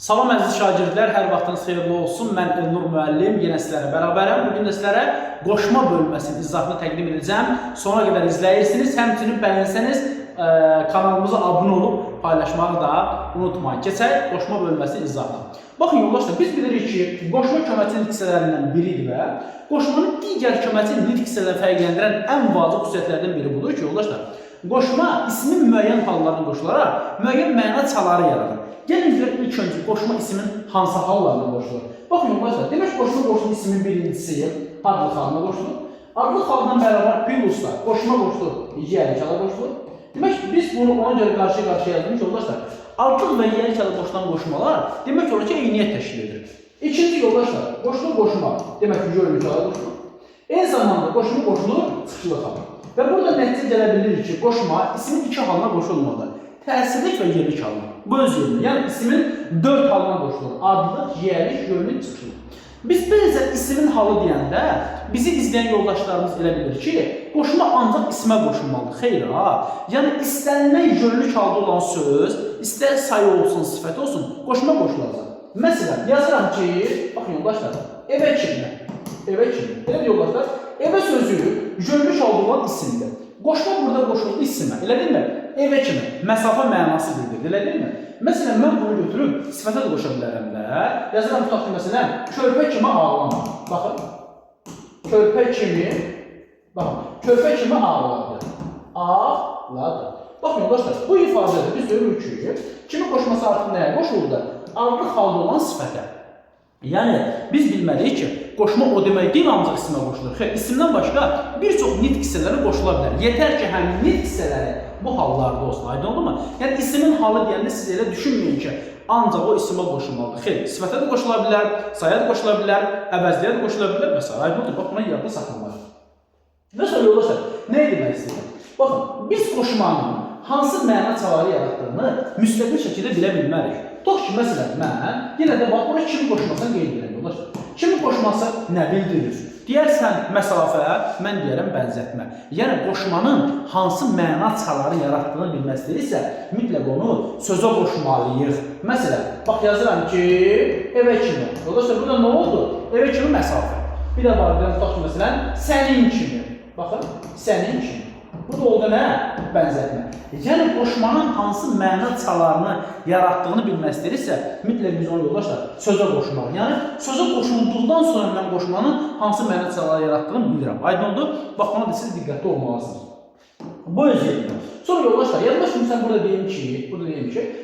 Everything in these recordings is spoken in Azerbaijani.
Salam əziz şagirdlər, hər vaxtınız xeyirli olsun. Mən Elnur müəllim, yenə sizlərlə bərabərəm. Bugün də sizlərə qoşma bölməsinin izahını təqdim edəcəm. Sona qədər izləyirsiniz. Həmçinin bəyənsəniz kanalımıza abunə olub paylaşmağı da unutmayın. Keçək qoşma bölməsi izahına. Baxın yoldaşlar, biz bilirik ki, qoşma köməkçi nitq hissələrindən biridir və qoşmanın digər köməkçi nitq hissələrini fərqləndirən ən vacib xüsusiyyətlərdən biri budur ki, yoldaşlar, qoşma ismin müəyyən hallarına qoşularaq müəyyən məna çaları yaradır. Gəlin görək ilk öncə qoşma ismin hansı hallarına qoşulur? Baxın yoldaşlar, demək qoşma qoşulur ismin birincisi adlı halına qoşulur. Adlı haldan bərabər plusla qoşma qoşulur, yiyəlik hala qoşulur. Demək biz bunu ona görə qarşı-qarşıya yazmış yoldaşlar. Adlıq və yiyəlik hala qoşulan qoşmalar demək olar ki, eyniyyət təşkil edir. İkinci yoldaşlar, qoşulur qoşma, demək ki, yiyəlik hala qoşulur. Eyni zamanda qoşma qoşulur çıxışlı hala. Və burada nəticə gələ bilir ki, qoşma ismin iki halına qoşulmadı. Təsirlik və yiyəlik halına. Bu öz yerində. Yəni ismin 4 halına qoşulur. Adlıq, yiyəlik, yönlük, çıxışlı. Biz beləcə ismin halı deyəndə bizi izləyən yoldaşlarımız elə bilir ki, qoşma ancaq ismə qoşulmalıdır. Xeyr ha. Yəni istənilən yönlük halda olan söz, istər sayı olsun, sifət olsun, qoşma qoşulacaq. Məsələn, yazıram ki, baxın yoldaşlar, evə kimi. Evə kimi. Elə yoldaşlar, evə sözü yönlük halda olan isimdir. Qoşma burada qoşuldu isimə. Elə deyilmi? Evə kimi. Məsafə mənası bildirir. Elə deyilmi? Məsələn, mən bunu götürüb sifətə də qoşa bilərəm də. Yazıram tutaq ki, məsələn, körpə kimi ağlama. Baxın. Körpə kimi, baxın, körpə kimi ağladı. Ağladı. Baxın, yoldaşlar, bu ifadədə biz görürük ki, kimi qoşması artıq nəyə qoşulur da? Adlıq halda olan sifətə. Yəni, biz bilməliyik ki, qoşma o demək deyil, ancaq isimə qoşulur. Xeyr, isimdən başqa bir çox nitq hissələri qoşula bilər. Yetər ki, həmin nitq hissələri bu hallarda olsun. Aydın oldu mu? Yəni, ismin halı deyəndə siz elə düşünməyin ki, ancaq o isimə qoşulmalıdır. Xeyr, sifətə də qoşula bilər, saya da qoşula bilər, əvəzliyə də qoşula bilər və s. Aydın oldu, bax, buna yadda saxlamaq. Və sonra yoldaşlar, nə demək istəyirəm? Baxın, biz qoşmanın hansı məna çaları yaratdığını müstəqil şəkildə bilə bilmərik. Tutaq ki, məsələn, mən yenə də bax, buna kimi qoşmasını qeyd edirəm, yoldaşlar. Kimi qoşması nə bildirir? Deyərsən məsafə, mən deyərəm bənzətmə. Yəni, qoşmanın hansı məna çaları yaratdığını bilməzdirsə, mütləq onu sözə qoşmalıyıq. Məsələn, bax, yazıram ki, evə kimi. Yoldaşlar, burada nə oldu? Evə kimi məsafə. Bir də var, tutaq ki, məsələn, sənin kimi. Baxın, sənin kimi. Bu da oldu nə? Bənzətmə. Yəni, qoşmanın hansı məna çalarını yaratdığını bilməzdirsə, mütləq biz onu yoldaşlar sözə qoşmaq. Yəni, sözə qoşulduqdan sonra mən qoşmanın hansı məna çaları yarattığını bilirəm. Aydın oldu? Bax, buna da siz diqqətli olmalısınız. Bu öz yerində. Sonra yoldaşlar, yaddaş kimi sən burada deyim ki,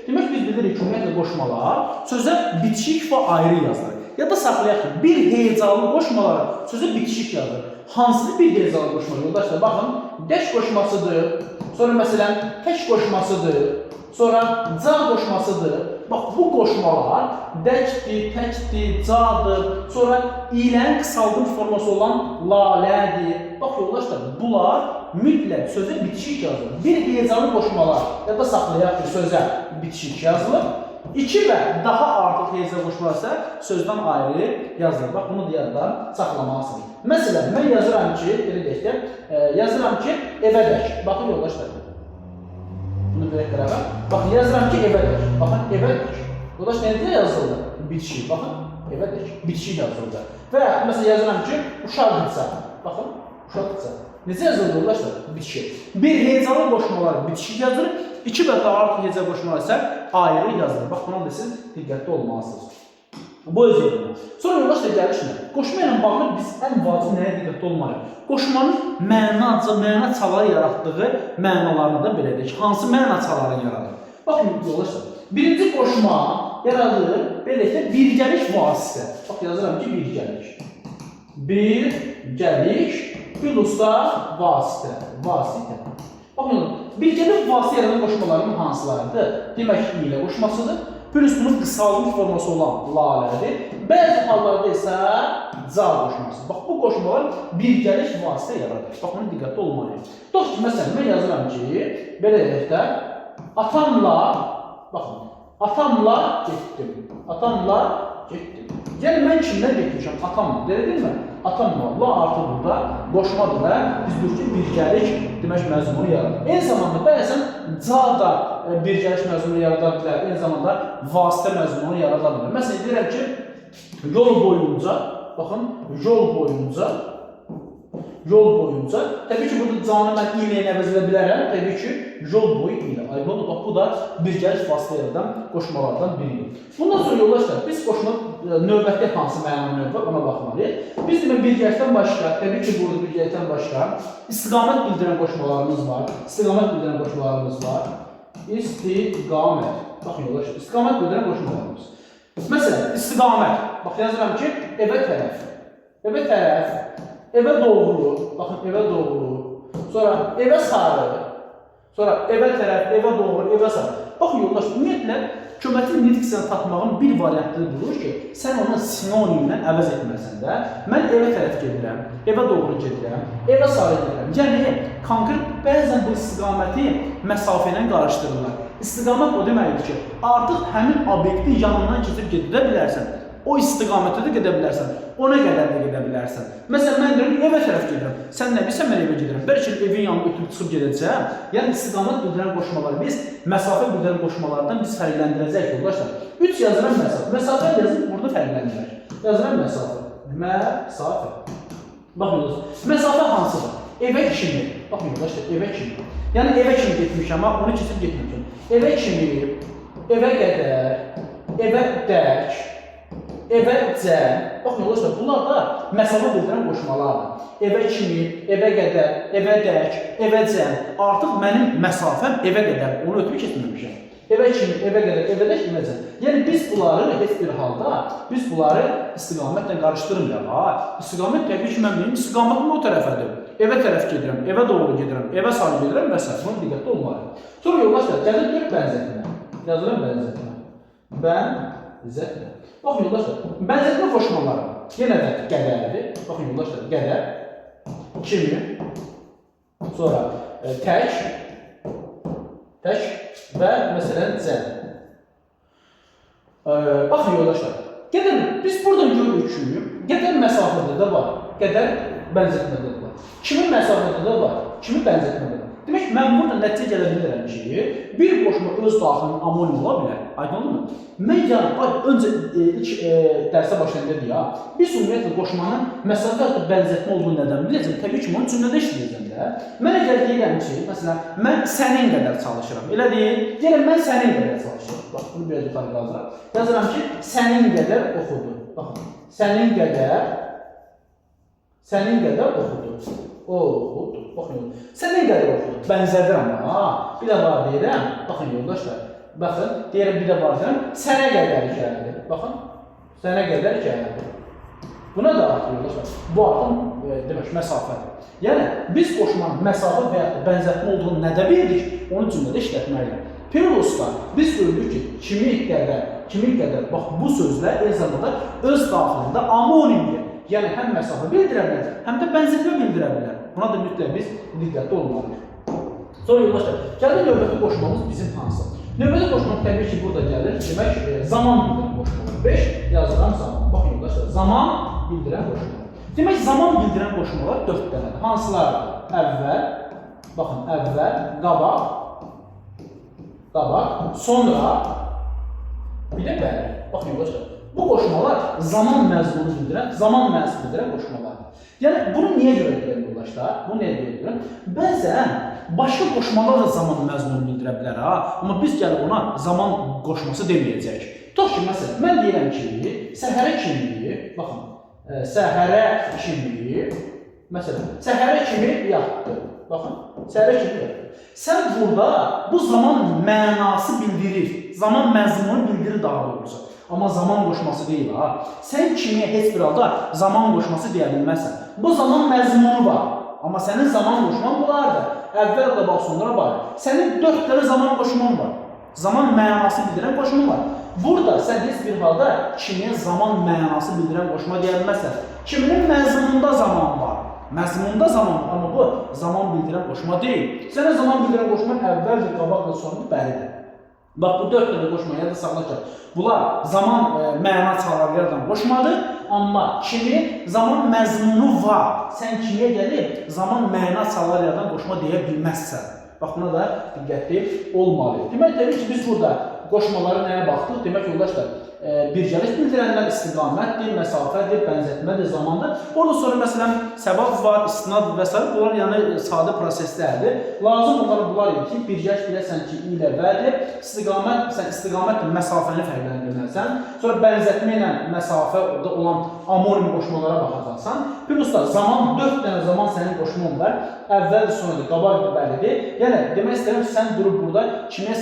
demək biz bilirik ki, ümumiyyətlə qoşmalar sözə bitişik və ayrı yazılır. Ya da saxlayaq ki, bir heyecanlı qoşmalar sözə bitişik yazılır. Hansıdır bir heyecanlı qoşma? Yoldaşlar, baxın, dəş qoşmasıdır, sonra məsələn, tək qoşmasıdır, sonra ca qoşmasıdır. Bax, bu qoşmalar dəkdir, təkdir, cadır, sonra ilənin qısaldılmış forması olan lalədir. Bax, yoldaşlar, bunlar mütləq sözə bitişik yazılır. Bir heyecanlı qoşmalar ya da saxlayaq ki, sözə bitişik yazılır. 2 və daha artıq heyecan qoşmalar isə sözdən ayrı yazılır. Bax, bunu deyərdən saxlamalısınız. Məsələn, mən yazıram ki, evədək. Baxın, yoldaşlar. Bunu verək qərəbə. Baxın, yazıram ki, evədək. Baxın, evədək. Yoldaş, necə yazılır? Bitişik. Baxın, evədək. Bitişik yazılır. Və məsələn, yazıram ki, uşaqdırsa. Baxın, uşaqdırsa. Necə yazılır, yoldaşlar? Bitişik. Bir heyecanlı qoşmalar bitişik yazılır. 2 və daha artıq heyecan qoşmalar isə ayrı yazılır. Bax, buna da siz diqqətli olmalısınız. Bu öz yerində. Sonra yoldaşlar gəlişmə. Qoşma ilə bağlı biz ən vacib nəyə diqqətli olmalıyıq? Qoşmanın məna çaları yaratdığı mənalarını da belə deyək. Hansı məna çaları yaradır? Baxın yoldaşlar. Birinci qoşma yaradır, beləliklə birgəlik vasitə. Bax, yazıram ki, birgəlik. Birgəlik plusda vasitə. Vasitə. Baxın, birgəlik vasitə yaradan qoşmaların hansılarıdır? Demək ki, ilə qoşmasıdır. Plus bunun qısaldılmış forması olan lalədir. Bəzi hallarda isə ca qoşması. Bax, bu qoşmalar birgəlik vasitə yaradır. Bax, ona diqqətli olmalıyıq. Tutaq ki, məsələn, mən yazıram ki, belə deyək də, atamla, baxın, atamla getdim. Atamla getdim. Yəni mən kimdən getmişəm? Atamla. Deyilmi? Atamla la artı burada qoşmadır və biz deyirik ki, birgəlik demək məzmunu yaradır. Eyni zamanda bəzən ca da birgəlik məzmunu yarada bilər. Eyni zamanda vasitə məzmunu yarada bilər. Məsələn deyirəm ki, yol boyunca, baxın, yol boyunca, təbii ki, burada canı mən ilə əvəz edə bilərəm. Təbii ki, yol boyu ilə. Aydın oldu, bu da birgəlik vasitə yaradan qoşmalardan biridir. Bundan sonra yoldaşlar, biz qoşma növbətdə hansı məna növbə ona baxmalıyıq. Biz demə birgəlikdən başqa, təbii ki, burada birgəlikdən başqa istiqamət bildirən qoşmalarımız var. İstiqamət bildirən qoşmalarımız var. İstiqamət. Baxın yoldaşlar, istiqamət bildirən qoşmalarımız. Məsələn, istiqamət. Bax, yazıram ki, evə tərəf. Evə tərəf. Evə doğru, baxın, evə doğru, sonra evə sarı, sonra evə tərəf, evə doğru, evə sarı. Baxın, yoldaş, ümumiyyətlə, köməkli nitqisini tapmağın bir variantı durur ki, sən onu sinonimlə əvəz etməsən də, mən evə tərəf gedirəm, evə doğru gedirəm, evə sarı gedirəm. Yəni, konkret bəzən bu istiqaməti məsafə ilə qarışdırırlar. İstiqamət o deməkdir ki, artıq həmin obyektin yanından keçib gedə bilərsən. O istiqamətə də gedə bilərsən, ona qədər də gedə bilərsən. Məsələn, mən deyirəm, evə tərəf gedirəm. Sən nə bilirsən, mən evə gedirəm. Bəlkə evin yanına ötürüb çıxıb gedəcəm. Yəni, istiqamət bildirən qoşmaları biz, məsafə bildirən qoşmalardan biz fərqləndirəcək, yoldaşlar. 3 yazıram məsafə. Məsafə yazıb, burada fərqləndirək. Yazıram məsafə. Məsafə. Baxın, yoldaşlar. Məsafə hansıdır? Evə kimi. Baxın, yoldaşlar, evə kimi. Yəni, evə kimi getmişəm, amma onu keçib getmişəm. Evə kimi, evə qədər, evə dək, evə cəm. Baxın, yoldaşlar, bunlar da məsafə bildirən qoşmalardır. Evə kimi, evə qədər, evə dək, evə cəm. Artıq mənim məsafəm evə qədər, onu ötürü keçməmişəm. Evə kimi, evə qədər, evə dək, evə cəm. Yəni, biz bunları heç bir halda, biz bunları istiqamətlə qarışdırmıyaq. İstiqamət təbii ki, mən benim istiqamətim o tərəfədir. Evə tərəf gedirəm, evə doğru gedirəm, evə sarı gedirəm və s. Buna diqqətli olmalıyım. Sonra yoldaşlar, gəlir dörd bənzətmə. Yazıram bənzətmə. Bənzətmə. Baxın, yoldaşlar, bənzətmə qoşmaları yenə də qədərdir. Baxın, yoldaşlar, qədər, kimi, sonra tək və məsələn cəm. Baxın, yoldaşlar, qədər, biz buradan görürük ki, qədər məsafədə də var, qədər bənzətmədə də var. Kimi məsafədə də var, kimi bənzətmədə də var. Demək ki, mən burada nəticə gələ bilirəm ki, bir qoşma öz daxilinin amonim ola bilər. Aydın olur mu? Mən yəni, öncə ilk dərsə başlayanda dedik ya, biz ümumiyyətlə qoşmanın məsafə və bənzətmə olduğunu nədən biləcəm? Təbii ki, onu cümlədə işləyəcəm də. Mən əgər deyirəm ki, məsələn, mən sənin qədər çalışıram. Elə deyil, deyirəm, mən sənin qədər çalışıram. Bax, bunu biraz yuxarı qaldıram. Yazıram ki, sənin qədər oxudu. Baxın, sənin qədər oxudu. Oxudu. Baxın, sənin qədər oxudu. Bənzədirəm ha. Bir də var deyirəm, baxın yoldaşlar. Baxın, deyirəm, bir də var deyirəm, sənə qədər gəldi. Baxın, sənə qədər gəldi. Buna da artıq yoldaşlar, bu artıq demək məsafədir. Yəni, biz qoşmanın məsafə və ya bənzətmə olduğunu nədə bildik, onu cümlədə işlətməklə. Pirosda biz gördük ki, kimi qədər, bax, bu sözlər eyni zamanda öz daxilində amonimdir. Yəni, həm məsafə bildirə bilər, həm də bənzətmə bildirə bilər. Buna da mütləq biz diqqətli olmalıyıq. Sonra yoldaşlar, gəlir növbəti qoşmamız bizim hansı? Növbəti qoşmaq təbii ki, burada gəlir. Demək, zaman bildirən qoşmalar. 5 yazıram zaman. Baxın yoldaşlar, zaman bildirən qoşmalar. Demək, zaman bildirən qoşmalar 4 dənədir. Hansılardır? Əvvəl, baxın, əvvəl, qabaq, sonra, bir də bəri. Baxın yoldaşlar, bu qoşmalar zaman məzmunu bildirən qoşmalardır. Yəni, bunu niyə görə deyirəm yoldaşlar? Bunu niyə deyirəm? Bəzən başqa qoşmalar da zaman məzmunu bildirə bilər ha. Amma biz gəlib ona zaman qoşması deməyəcək. Tutaq ki, məsələn, mən deyirəm ki, səhərə kimi, baxın, səhərə kimi, məsələn, səhərə kimi yatdı. Baxın, səhərə kimi yatdı. Sən burada bu zaman mənası bildirir, zaman məzmunu bildirir daha doğrusu. Amma zaman qoşması deyil ha. Sən kimi heç bir halda zaman qoşması deyə bilməzsən. Bu zaman məzmunu var. Amma sənin zaman qoşman bulardır. Əvvəl də bax, sonra var. Sənin 4 dənə zaman qoşman var. Zaman mənası bildirən qoşman var. Burada sən heç bir halda kimiyə zaman mənası bildirən qoşma deyə bilməzsən. Kiminin məzmununda zaman var. Məzmununda zaman var. Amma bu zaman bildirən qoşma deyil. Sənə zaman bildirən qoşma əvvəldir, qabaqdır, sonradır, bəridir. Bax, bu 4 dənə qoşma yada saxla ki, bunlar zaman məna çağırlardan qoşmadır, amma kimi zaman məzmunu var. Sən kimiyə gəlib zaman məna çağırlardan qoşma deyə bilməzsən. Bax, buna da diqqətli olmalıyıq. Demək, təbii ki, biz burada qoşmaları nəyə baxdıq? Demək, yoldaşlar, birgəlik bildirənlər istiqamətdir, məsafədir, bənzətmədir, zamandır. Oradan sonra məsələn səbəb var, istinad və s. Bunlar yəni sadə proseslərdir. Lazım olaraq bunlar ki, birgəlik biləsən ki, ilə vədir, istiqamət, sən istiqamətlə məsafəni fərqləndirməlisən. Sonra bənzətmə ilə məsafədə olan amonim qoşmalara baxacaqsan. Plus da zaman, 4 dənə zaman sənin qoşman var. Əvvəldir, sonradır, qabaqdır, bəlidir. Yəni, demək istəyirəm ki, sən durub burada kimiyə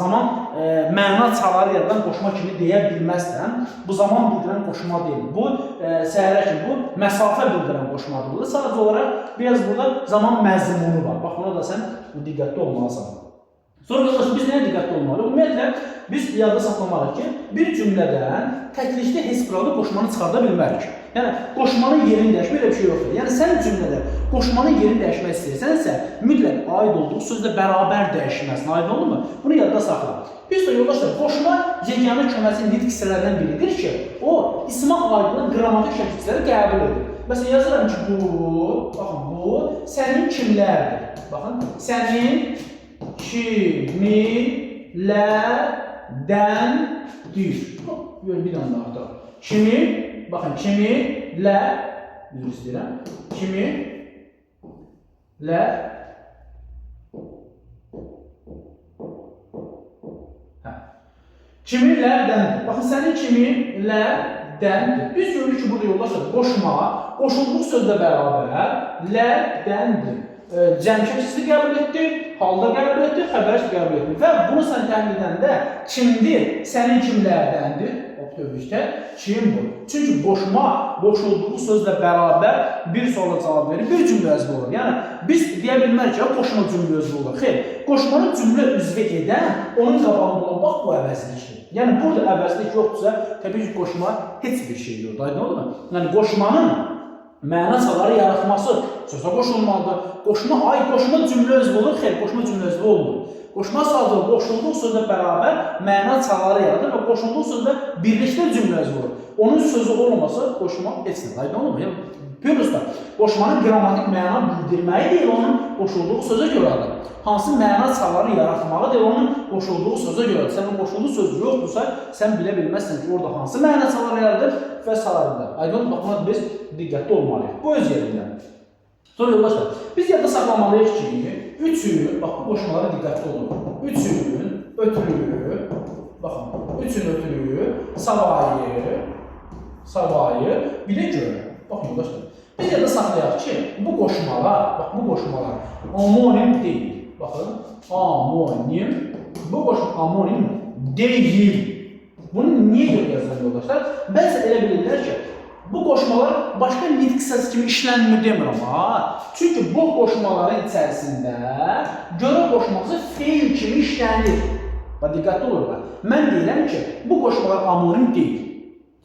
zaman məna çaları yaradan qoşma kimi deyə bilməzsən. Bu zaman bildirən qoşma deyil. Bu, səhərə kimi, bu məsafə bildirən qoşmadır. Burada sadəcə olaraq biraz burada zaman məzmunu var. Bax, ona da sən diqqətli olmalısan. Sonra biz nəyə diqqətli olmalıyıq? Ümumiyyətlə, biz yadda saxlamalıyıq ki, bir cümlədən təklikdə heç bir halda qoşmanı çıxarda bilmərik. Yəni, qoşmanın yerini dəyişmək elə bir şey yoxdur. Yəni, sən cümlədə qoşmanın yerini dəyişmək istəyirsənsə, mütləq aid olduğu sözlə bərabər dəyişməsin. Aydın oldu mu? Bunu yadda saxla. Biz də yoldaşlar, qoşma yeganə köməsi nitq hissələrdən biridir ki, o, ismaq aidinin qrammatik şəkilləri qəbul edir. Məsələn, yazıram ki, baxın, bu sənin kimlərdir. Baxın, sənin kimilərdəndir. Bir dənə daha da. Kimi, baxın, kimilə, düz istəyirəm, kimilə, kimilərdəndir. Baxın, sənin kimilərdəndir. Biz görürük ki, burada yoldaşlar, qoşma, qoşulduğu sözlə bərabər, lərdəndir. Cəmşəksizlik qəbul etdi, halda qəbul etdi, xəbərsiz qəbul etdi. Və bunu sən təmin edəndə kimdir, sənin kimlərdəndir? Dövüşdə kim bu? Çünki qoşma, qoşulduğu sözlə bərabər bir suala cavab verir, bir cümlə üzvü olur. Yəni, biz deyə bilmərik ki, qoşma cümlə üzvü olur. Xeyr, qoşmanı cümlə üzvü edən, onun qabağında olan, bax, bu əvəzlikdir. Yəni, burada əvəzlik yoxdursa, təbii ki, qoşma heç bir şey yoxdur. Aydın olur mu? Yəni, qoşmanın mənasaları yaratması sözə qoşulmalıdır. Qoşma cümlə üzvü olur, xeyr, qoşma cümlə üzvü olmur. Qoşma sadəcə qoşulduğu sözlə bərabər məna çaları yaradır və qoşulduğu sözlə birlikdə cümlə üzvü olur. Onun sözü olmasa qoşma heç nə. Aydın olur mu? Pürüzdə, qoşmanın qrammatik məna bildirməyi deyil, onun qoşulduğu sözə görədir. Hansı məna çaları yaratmağı deyil, onun qoşulduğu sözə görədir. Sən qoşulduğu söz yoxdursa, sən bilə bilməzsən ki, orada hansı məna çaları yaradır və salarında. Aydın olur, buna biz diqqətli olmalıyıq. Bu öz yerindən. Sonra yoldaşlar, biz yadda saxlamalıyıq ki, üçün, bax, bu qoşmalara diqqətli olun. Üçün, ötürü, baxın, üçün ötürü, savayı, bir də görə. Bax, yoldaşlar, biz yadda saxlayaq ki, bu qoşmalar, amonim deyil. Baxın, amonim, bu qoşma amonim deyil. Bunu niyə görə yazılır, yoldaşlar? Bəzən elə bilirlər ki, bu qoşmalar başqa nitq hissəsi kimi işlənmir demirəm ha. Çünki bu qoşmaların içərisində görə qoşması feil kimi işlənir. Bax, diqqətli olurlar. Mən deyirəm ki, bu qoşmalar amonim deyil.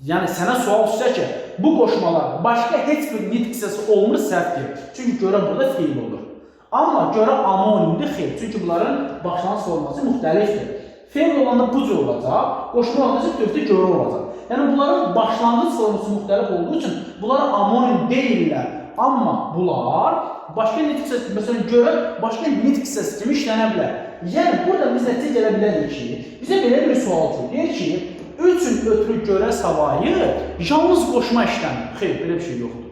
Yəni, sənə sual düşsə ki, bu qoşmalar başqa heç bir nitq hissəsi olmur, səhvdir. Çünki görə burada feil olur. Amma görə amonimdir, xeyr. Çünki bunların başlanğıc forması müxtəlifdir. Feil olanda bu cür olacaq, qoşma olanda dövdə görə olacaq. Yəni, bunların başlanğıc forması müxtəlif olduğu üçün bunlara amonim deyirlər. Amma bunlar başqa nitq hissəsi, məsələn, görə başqa nitq hissəsi kimi işlənə bilər. Yəni, burada biz nəticə gələ bilərik ki, bizə belə bir sual ki, deyir ki, üçün ötürü görə savayı yalnız qoşma işlənir. Xeyr, belə bir şey yoxdur.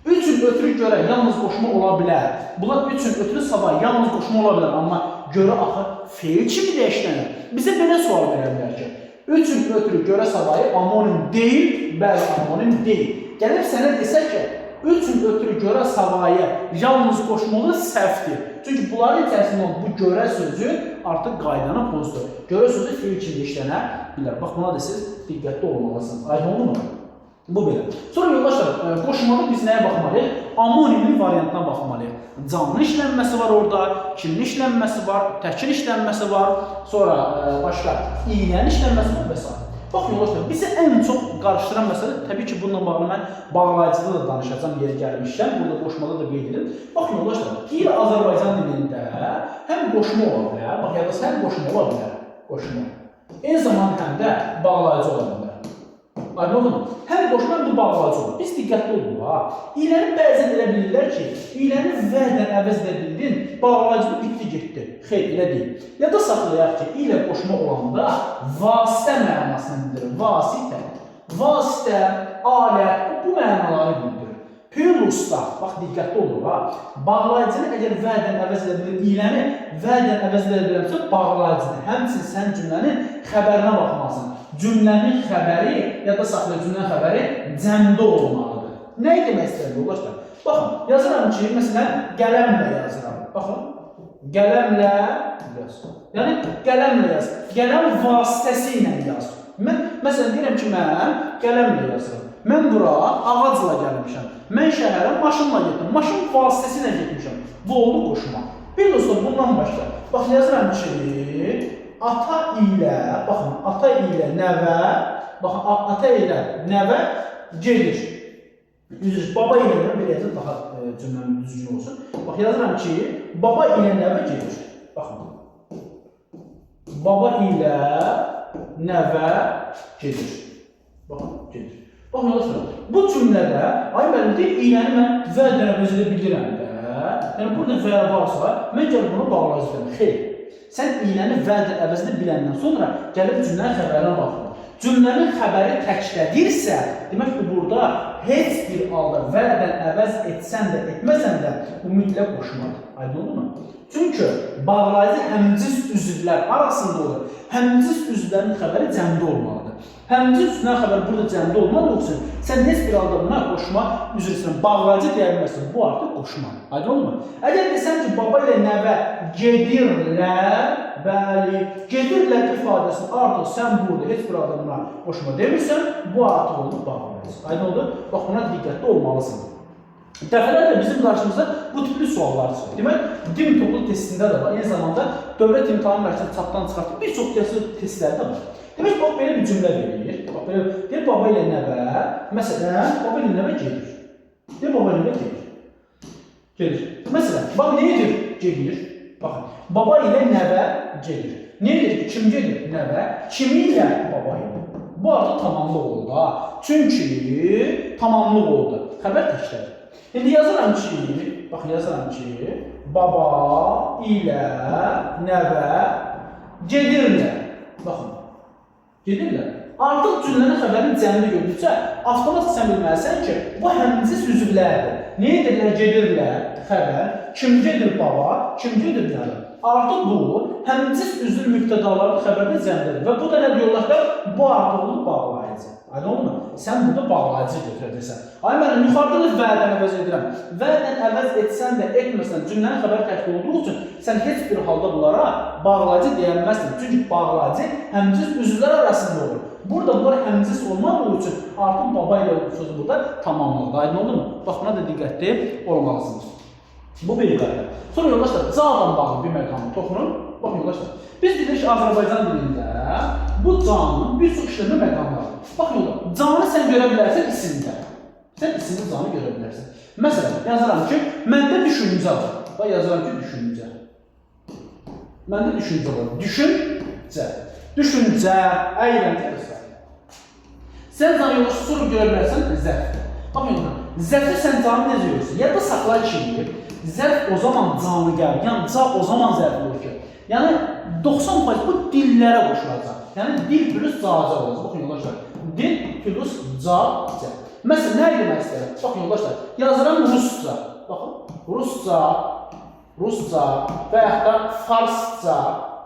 Üçün ötürü görə yalnız qoşma ola bilər. Bunlar üçün ötürü savayı yalnız qoşma ola bilər. Amma görə axı feil kimi də işlənir. Bizə belə sual verə bilər ki, üçün ötürü görə savayı amonim deyil, bəli, amonim deyil. Gəlib sənə desə ki, üçün ötürü görə savayı yalnız qoşmalı səhvdir. Çünki bunların içərisində bu görə sözü artıq qaydanı pozdur. Görə sözü feil kimi işlənə bilər. Bax, buna da siz diqqətli olmalısınız. Aydın oldu mu? Bu belə. Sonra yoldaşlar, qoşmada biz nəyə baxmalıyıq? Amonimin variantına baxmalıyıq. Canlı işlənməsi var orada, kimli işlənməsi var, təkil işlənməsi var, sonra başqa iynənin işlənməsi var və s. Bax, yoldaşlar, bizi ən çox qarışdıran məsələ, təbii ki, bununla bağlı mən bağlayıcıda da danışacağım, yeri gəlmişkən, burada qoşmada da qeyd edilir. Bax, yoldaşlar, Azərbaycan dilində həm qoşma ola bilər, bax, yadası həm qoşma ola bilər. qoşma. Eyni zamanda həm də bağlayıcı ola bilər. Aydın oldu mu? Hər qoşma bu bağlayıcı olur. Biz diqqətli olduq ha. İyləni bəzən elə bilirlər ki, iyləni vədən əvəz edə bildin, bağlayıcı bitdi getdi. Xeyr, elə deyil. Ya da saxlayaq ki, ilə qoşma olanda vasitə mənasını bildirir. Vasitə. Vasitə, alət, bu mənaları bildirir. Plusda, bax diqqətli olur ha. Bağlayıcını əgər vədən əvəz edə bilir, iyləni vədən əvəz edə bilirsə, bağlayıcıdır. Həmçinin sən cümlənin xəbərinə baxmalısın. Cümlənin xəbəri, ya da saxlayaq cümlənin xəbəri cəmdə olmalıdır. Nə demək istəyir yoldaşlar? Baxın, yazıram ki, məsələn, qələmlə yazıram. Baxın, qələmlə yaz. Yəni, qələmlə yaz. Qələm vasitəsi ilə yaz. Məsələn, deyirəm ki, mən qələmlə yazıram. Mən bura ağacla gəlmişəm. Mən şəhərə maşınla getdim. Maşın vasitəsi ilə getmişəm. Bu oldu qoşma. Bir dostum, bundan başqa. Bax, yazıram ki, ata ilə, baxın, ata ilə nəvə, baxın, ata ilə nəvə gedir. Baba ilə nəvə, bir yazır, daha cümləmin düzgün olsun. Bax, yazıram ki, baba ilə nəvə gedir. Baxın, baba ilə nəvə gedir. Baxın, gedir. Baxın, yoldaşlar, bu cümlədə, ay müəllim deyil, iyləni mən vədən əvəz edə bilirəm də. Yəni, burada və varsa, mən gəlib bunu bağlayıcı edirəm. Xeyr. Sən iyləni vədən əvəz edə biləndən sonra gəlib cümlənin xəbərinə baxın. Cümlənin xəbəri təklədirsə, demək ki, burada heç bir halda vədən əvəz etsən də, etməsən də bu mütləq qoşmadır. Aydın oldu mu? Çünki bağlayıcı həmciz üzvlər arasında olur. Həmciz üzvlərin xəbəri cəmdə olmalıdır. Həmciz üzvlərin xəbəri burada cəmdə olmalı olsun. Sən heç bir halda buna qoşma üzrəsindən bağlayıcı deyə bilməsin. Bu artıq qoşma. Aydın oldu mu? Əgər desən ki, baba ilə nəvə gedirlər, bəli, gedirlər ifadəsini artıq sən burada heç bir halda buna qoşma demirsən, bu artıq oldu bağlayıcı. Aydın oldu? Bax, buna diqqətli olmalısın. Dəfələrlə bizim qarşımızda bu tipli suallar çıxır. Demək, din toplu testində də var. Eyni zamanda Dövlət İmtahan Mərkəzi çapdan çıxartıb bir çox testləri də var. Demək, bax, belə bir cümlə verir. Bax, belə deyir, baba ilə nəvə, məsələn, baba ilə nəvə gedir. Deyir, baba ilə nəvə gedir. Gedir. Məsələn, bax, nə edir? Gedir. Baxın, baba ilə nəvə gedir. Nə edir? Kim gedir? Nəvə. Kimi ilə? Baba ilə. Bu artıq tamamlıq oldu ha. Çünki tamamlıq oldu. Xəbər təkrar. İndi yazıram ki, bax, yazıram ki, baba ilə nəvə gedirlər. Baxın, gedirlər. Artıq cümlənin xəbərini cəmdə gördükcə, avtomatik sən bilməlisən ki, bu həmciz üzvlərdir. Nə edirlər? Gedirlər, xəbər. Kim gedir? Baba. Kim gedir? Nəvə. Artıq bu, həmciz üzv mübtədaların xəbərdə cəmdədir. Və bu da nə diyorlar? Bu artıq olur bağlayıcı. Aydın oldu mu? Sən burada bağlayıcı götürəcəksən. Ay mənim, yuxarıda da vədən əvəz edirəm. Vədən əvəz etsən də, etməsən, cümlənin xəbəri təkli olduğu üçün sən heç bir halda bunlara bağlayıcı deyilməzsin. Çünki bağlayıcı həmciz üzvlər arasında olur. Burada bunlar həmciz olmadığı üçün artıq baba ilə sözü burada tamamlanır. Aydın oldu mu? Bax, buna da diqqətli olmalısınız. Bu bir qayda. Sonra yoldaşlar, cadan bağlı bir məqamı toxunun. Baxın yoldaşlar, biz dedik ki, Azərbaycan dilində bu canın bir çox işləmə məqamları var. Baxın yoldaşlar, canı sən görə bilərsən ismində. Sən ismində canı görə bilərsən. Məsələn, yazıram ki, məndə düşüncə var. Bax, yazıram ki, düşüncə. Məndə düşüncə var. Düşüncə. Düşüncə, əyləncə və s. Sən canı yoldaşlar, sonra görə bilərsən zərf. Baxın yoldaşlar, zərfi sən canı necə görürsən? Ya da saxla ki, zərf o zaman canı gəlir. Yəni, ca o zaman zərf olur ki. Yəni, 90% bu dillərə qoşulacaq. Yəni, dil plus ca-ca olacaq. Baxın yoldaşlar, dil plus ca-ca. Məsələn, nə demək istəyirəm? Baxın yoldaşlar, yazıram rusca. Baxın, rusca və yaxud da farsca.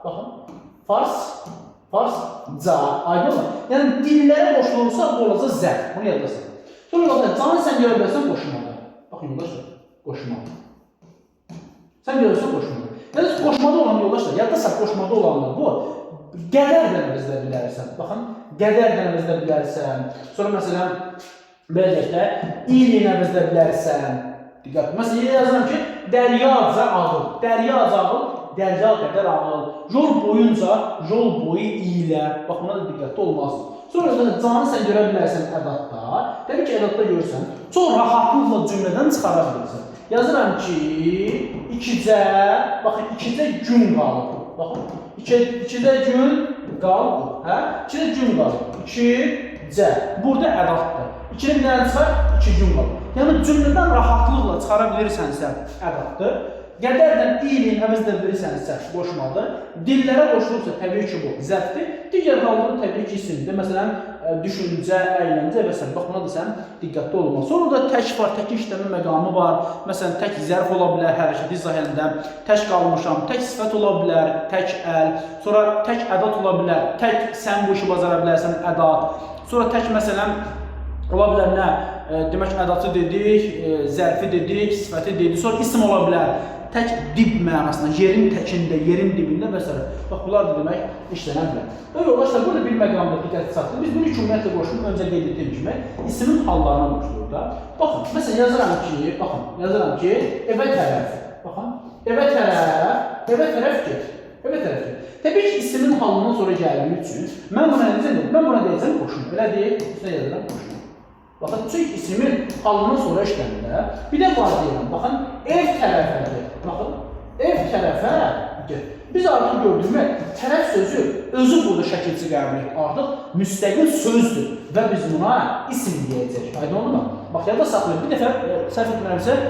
Baxın, farsca. Aydın mı? Yəni, dillərə qoşulursa, bu olacaq zərf. Bunu yadlasın. Sonra yoldaşlar, canı sən görə bilərsən qoşmada. Baxın yoldaşlar, qoşmada. Sən görürsən qoşmada. Yəni, qoşmada olan yoldaşlar, yaddasan qoşmada olanlar bu, qədərdən əvəzlə bilərsən. Baxın, qədərdən əvəzlə bilərsən. Sonra məsələn, beləcəkdə, ilin əvəzlə bilərsən. Diqqət. Məsələn, yazıram ki, dəryaca ağıl. Dəryaca ağıl, dərya qədər ağıl. Yol boyunca, yol boyu ilə. Bax, buna da diqqətli olmalısın. Sonra canı sən görə bilərsən ədadda. Təbii ki, ədadda görürsən, çox rahatlıqla cümlədən çıxara bilirsən. Yazıram ki, ikicə, baxın, ikicə gün qalıb. Baxın. 2-də gün qal, hə? 2-də gün qal. 2C. Burada ədatdır. 2-də bir dənə çıxar, 2 gün qal. Yəni cümlədən rahatlıqla çıxara bilirsənsə ədatdır. Qədərdən iyiliyin əvəz edə bilirsənsə qoşmadır. Dillərə qoşulursa təbii ki bu zərfdir. Digər halda təbii ki isimdir. Məsələn, düşüncə, əyləncə və s. Bax buna da sən diqqətli olmalı. Sonra da tək var, tək işləmə məqamı var. Məsələn, tək zərf ola bilər, hərəkət izah edəndə. Tək qalmışam, tək sifət ola bilər, tək əl. Sonra tək ədat ola bilər, tək sən bu işi bacara bilərsən, ədat. Sonra tək məsələn ola bilər nə? Demək ədatı dedik, zərfi dedik, sifəti dedik. Sonra isim ola bilər. Tək dib mənasında, yerin təkində, yerin dibində və s. Bax, bunlar da demək işlənə bilər. Və yoldaşlar, burada bir məqamda diqqət çatdı. Biz bunu iki ümumiyyətlə qoşulub, öncə qeyd etdiyim kimi, ismin hallarına qoşulur da. Baxın, məsələn, yazıram ki, evə tərəf. Baxın, evə tərəf get. Evə tərəf get. Təbii ki, ismin halından sonra gəldiyi üçün, mən buna deyəcəm qoşun. Belə deyil, üstünə yazıram qoşun. Baxın, çünki ismin halından sonra işləndə, bir də var deyirəm, baxın, ev tərəfə get. Baxın, ev tərəfə get. Biz artıq gördüyümü, tərəf sözü özü burada şəkilçi qəbul edir. Artıq müstəqil sözdür və biz buna isim deyəcək. Aydın oldu mu? Bax, yada saxlayın. Bir dəfə səhv etmirəmsə,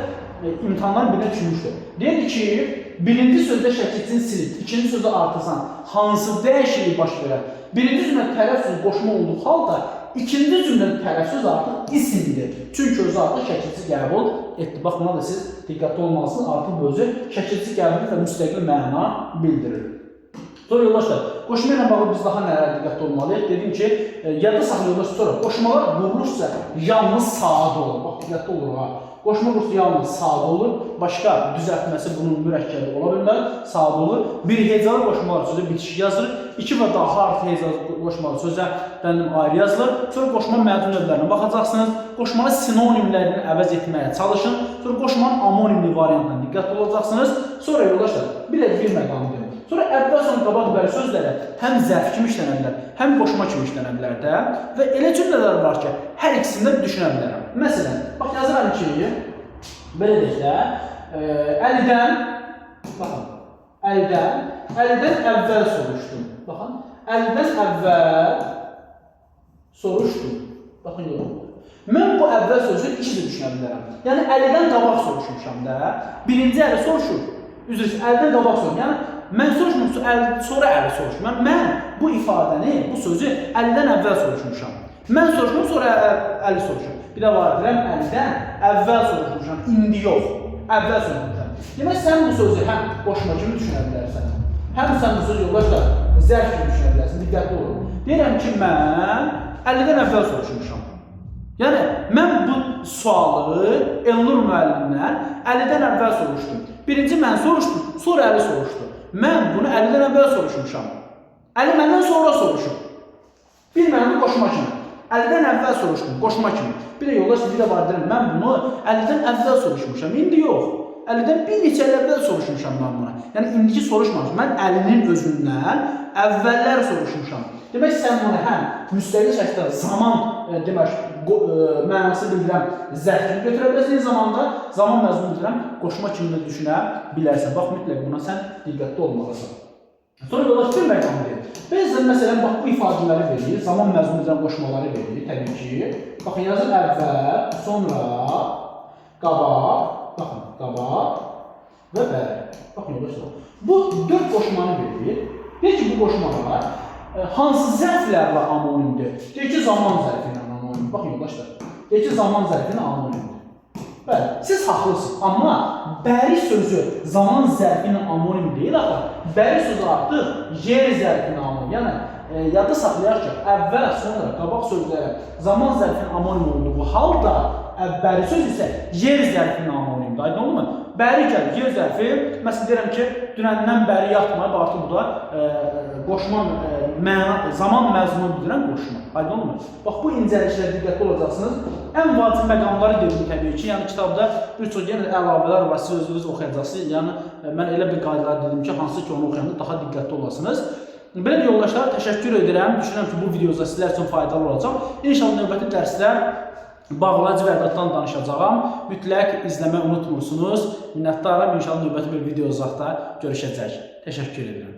imtahanların birinə düşmüşdür. Deyir ki, birinci sözdə şəkilçini silib, ikinci sözdə artırsan, hansı dəyişiklik baş verər? Birinci cümlə tərəf sözü qoşma olduğu halda, İkinci cümlənin tərəf söz artıq isimdir. Çünki özü artıq şəkilçi qəbul etdi. Bax, buna da siz diqqətli olmalısınız. Artıq bu özü şəkilçi qəbul və müstəqil məna bildirir. Sonra yoldaşlar, qoşma ilə bağlı biz daha nələrə diqqətli olmalıyıq? Dedim ki, yadda saxlayırlar sonra qoşmalar qurulursa yalnız sadə olur. Bax, diqqətli olur ha. Qoşma qursu yalnız sadə olur. Başqa düzəltməsi bunun mürəkkəbi ola bilməz, sadə olur. Bir hecalı qoşmalar sözə bitişik yazılır. 2 və daha artıq hecalı qoşmalar sözə ayrı yazılır. Sonra qoşma məzun növlərinə baxacaqsınız. Qoşmanın sinonimlərini əvəz etməyə çalışın. Sonra qoşmanın amonimli variantına diqqətli olacaqsınız. Sonra yoldaşlar, bir də bir məqam dedim. Sonra əvvəl sonra qabaq bəri sözlərə həm zərf kimi işlənə bilər, həm qoşma kimi işlənə bilər də. Və elə cümlələr var ki, hər ikisində düşünə bilərəm. Məsələn, bax yazıram ki, belə deyək də, Əlidən, baxın, Əlidən əvvəl soruşdum. Baxın, Əlidən əvvəl soruşdum. Baxın, yox. Mən bu əvvəl sözü iki də düşünə bilərəm. Yəni, Əlidən qabaq soruşmuşam da, birinci əli soruşur, üzrüsü, Əlidən qabaq soruşur. Yəni, mən soruşmuşam, sonra əli soruşmuşam. Mən bu ifadəni, bu sözü Əlidən əvvəl soruşmuşam. Mən soruşmuşam, sonra əli soruşmuşam. Bir də var edirəm, Əlidən əvvəl soruşmuşam, indi yox, əvvəl soruşmuşam. Demək, sən bu sözü həm qoşma kimi düşünə bilərsən, həm sən bu sözü yoldaşlar zərf kimi düşünə bilərsən, diqqətli olun. Deyirəm ki, mən Əlidən əvvəl soruşmuşam. Yəni, mən bu sualı Elnur müəllimdən Əlidən əvvəl soruşdum. Birinci mən soruşdum, sonra Əli soruşdu. Mən bunu Əlidən əvvəl soruşmuşam. Əli məndən sonra soruşub. Bilməyəndə qoşma kimi. Əlidən əvvəl soruşdum, qoşma kimi. Bir də yoldaşlar, bir də var deyirəm, mən bunu Əlidən əvvəl soruşmuşam, indi yox. Əlidən bir neçə il əvvəl soruşmuşam mən buna. Yəni, indiki soruşmamışam. Mən Əlinin özündən əvvəllər soruşmuşam. Demək, sən bunu həm müstəqil şəkildə zaman mənası bildirəm zərfini götürə bilərsən, eyni zamanda zaman məzunu bildirəm qoşma kimi də düşünə bilərsən. Bax, mütləq buna sən diqqətli olmalısan. Sonra yoldaş bir məqam deyir. Bəzən, məsələn, bax, bu ifadələri verir, zaman məzunu bildirəm qoşmaları verir, təbii ki. Baxın, yazır əvvəl, sonra, qabaq, baxın, qabaq və bəri. Baxın, yoldaşlar. Bu 4 qoşmanı verir. Deyir ki, bu qoşmalar hansı zərflərlə amonimdir? Deyir ki, zaman zərfi ilə amonimdir. Baxın, yoldaşlar. Deyir ki, zaman zərfi ilə amonimdir. Bəli, siz haqlısınız. Amma bəri sözü zaman zərfi ilə anonim deyil axı. Bəri sözü artıq yer zərfi ilə anonim. Yəni, yadda saxlayaq ki, əvvəl, sonra, qabaq sözlərə zaman zərfinin anonim olduğu halda bəri söz isə yer zərfinin anonimdir. Aydın oldu mu? Bəri gəlir, yer zərfi, məsələn deyirəm ki, dünəndən bəri yatmayıb, artıq bu da qoşma, zaman məzunu bildirən qoşma. Aydın oldu mu? Bax, bu incəliklərə diqqətli olacaqsınız. Ən vacib məqamları dedim təbii ki, yəni kitabda bir çox yenə əlavələr var, siz özünüz oxuyacaqsınız. Yəni, mən elə bir qaydalar dedim ki, hansı ki onu oxuyanda daha diqqətli olasınız. Belə yoldaşlar, təşəkkür edirəm. Düşünürəm ki, bu videoda sizlər üçün faydalı olacaq. İnşallah növbəti dərsdə bağlayıcı vərdətdən danışacağam. Mütləq izləməyi unutmursunuz. Minnətdaram. İnşallah növbəti bir videozaqda görüşəcək. Təşəkkür edirəm.